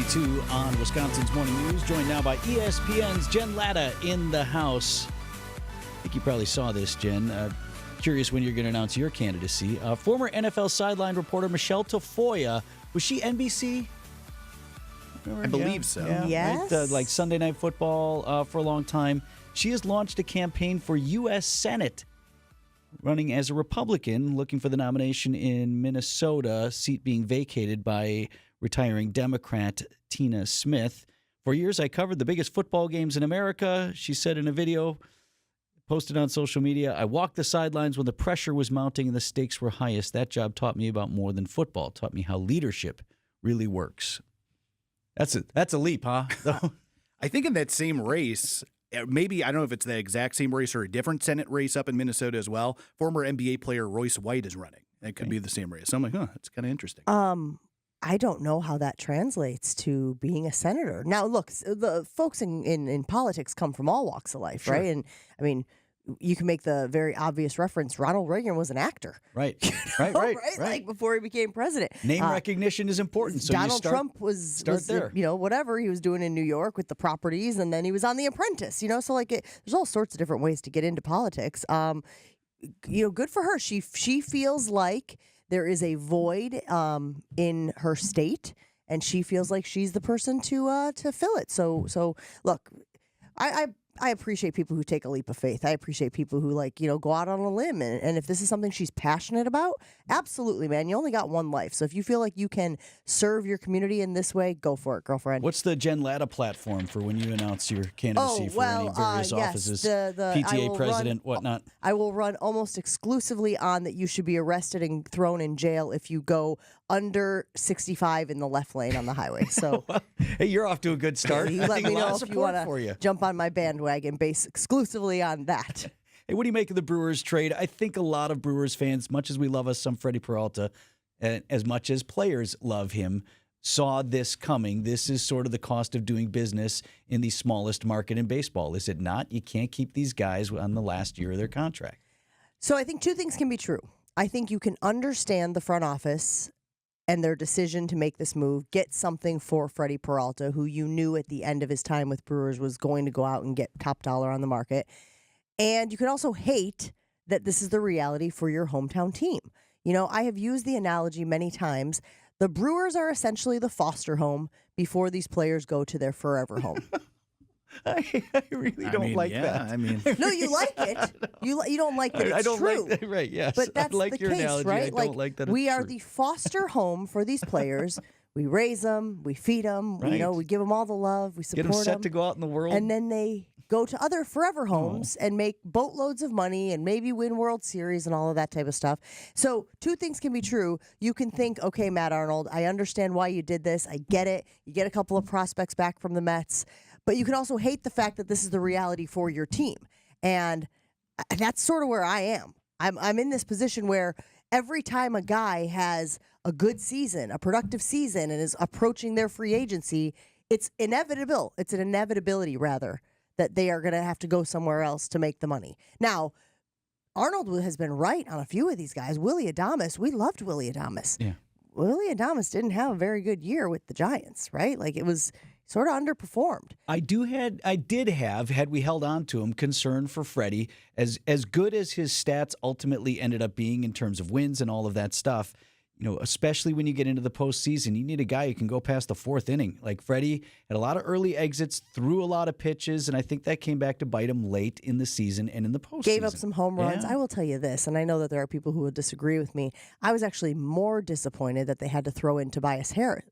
6:52 on Wisconsin's Morning News. Joined now by ESPN's Jen Lada in the house. I think you probably saw this, Jen. Curious when you're going to announce your candidacy. Former NFL sideline reporter Michelle Tafoya. Was she NBC? I believe so. Yeah, Yes. right? Like Sunday Night Football for a long time. She has launched a campaign for U.S. Senate, running as a Republican, looking for the nomination in Minnesota, seat being vacated by retiring Democrat Tina Smith. For years, I covered the biggest football games in America, she said in a video posted on social media. I walked the sidelines when the pressure was mounting and the stakes were highest. That job taught me about more than football, taught me how leadership really works. That's a leap, huh? I think in that same race, maybe, I don't know if it's the exact same race or a different Senate race up in Minnesota as well, former NBA player Royce White is running. It could be the same race. So I'm like, that's kind of interesting. I don't know how that translates to being a senator. Now, look, the folks in politics come from all walks of life, right? And, I mean, you can make the very obvious reference. Ronald Reagan was an actor. Right. Right. Like before he became president. Name recognition is important. So Donald Trump was there. Whatever he was doing in New York with the properties, and then he was on The Apprentice, so like there's all sorts of different ways to get into politics. Good for her. She feels like there is a void in her state, and she feels like she's the person to fill it. So look, I appreciate people who take a leap of faith. I appreciate people who go out on a limb. And if this is something she's passionate about, absolutely, man. You only got one life. So if you feel like you can serve your community in this way, go for it, girlfriend. What's the Jen Lada platform for when you announce your candidacy for any various offices? The PTA president, whatnot. I will run almost exclusively on that you should be arrested and thrown in jail if you go under 65 in the left lane on the highway. So hey, you're off to a good start. You let me know if you want to jump on my bandwagon based exclusively on that. Hey, what do you make of the Brewers trade? I think a lot of Brewers fans, much as we love us some Freddie Peralta, and as much as players love him, saw this coming. This is sort of the cost of doing business in the smallest market in baseball, is it not? You can't keep these guys on the last year of their contract. So I think two things can be true. I think you can understand the front office and their decision to make this move, get something for Freddie Peralta, who you knew at the end of his time with Brewers was going to go out and get top dollar on the market. And you can also hate that this is the reality for your hometown team. I have used the analogy many times. The Brewers are essentially the foster home before these players go to their forever home. I really don't like that. No, you like it. You don't like that it's I don't true. like that, right, yes. But that's I like the your case, analogy. right? I don't like that we it's are true. the foster home for these players. We raise them, we feed them, Right. we give them all the love, we support Get them set them, to go out in the world. and then they go to other forever homes and make boatloads of money and maybe win World Series and all of that type of stuff. So two things can be true. You can think, okay, Matt Arnold, I understand why you did this. I get it. You get a couple of prospects back from the Mets. But you can also hate the fact that this is the reality for your team. And that's sort of where I am. I'm in this position where every time a guy has a good season, a productive season, and is approaching their free agency, it's inevitable. It's an inevitability, rather, that they are going to have to go somewhere else to make the money. Now, Arnold has been right on a few of these guys. Willie Adames, we loved Willie Adames. Yeah. Willie Adames didn't have a very good year with the Giants, right? Like, it was sort of underperformed. I did have, had we held on to him, concern for Freddie. As good as his stats ultimately ended up being in terms of wins and all of that stuff, especially when you get into the postseason, you need a guy who can go past the fourth inning. Like Freddie had a lot of early exits, threw a lot of pitches, and I think that came back to bite him late in the season and in the postseason. Gave up some home runs. Yeah. I will tell you this, and I know that there are people who will disagree with me. I was actually more disappointed that they had to throw in Tobias Harris.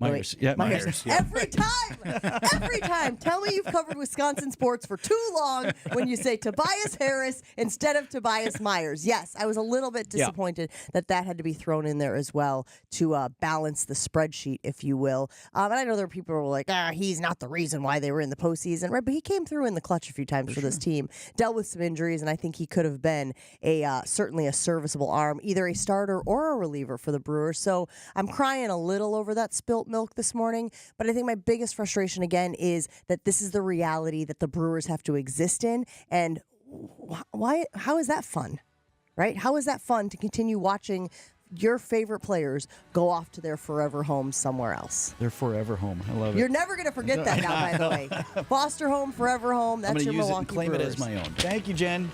Myers. Yeah, Myers. Yeah. Every time. Tell me you've covered Wisconsin sports for too long when you say Tobias Harris instead of Tobias Myers. Yes, I was a little bit disappointed that had to be thrown in there as well to balance the spreadsheet, if you will. And I know there are people who are like, he's not the reason why they were in the postseason, right? But he came through in the clutch a few times for this team, dealt with some injuries, and I think he could have been certainly a serviceable arm, either a starter or a reliever for the Brewers. So I'm crying a little over that spilt milk this morning, but I think my biggest frustration again is that this is the reality that the Brewers have to exist in, and how is that fun? Right? How is that fun to continue watching your favorite players go off to their forever homes somewhere else. Their forever home. I love it. You're never going to forget that now, by the way. Foster home, forever home. I'm That's going your to use it Milwaukee and claim Brewers. it as my own. Thank you, Jen.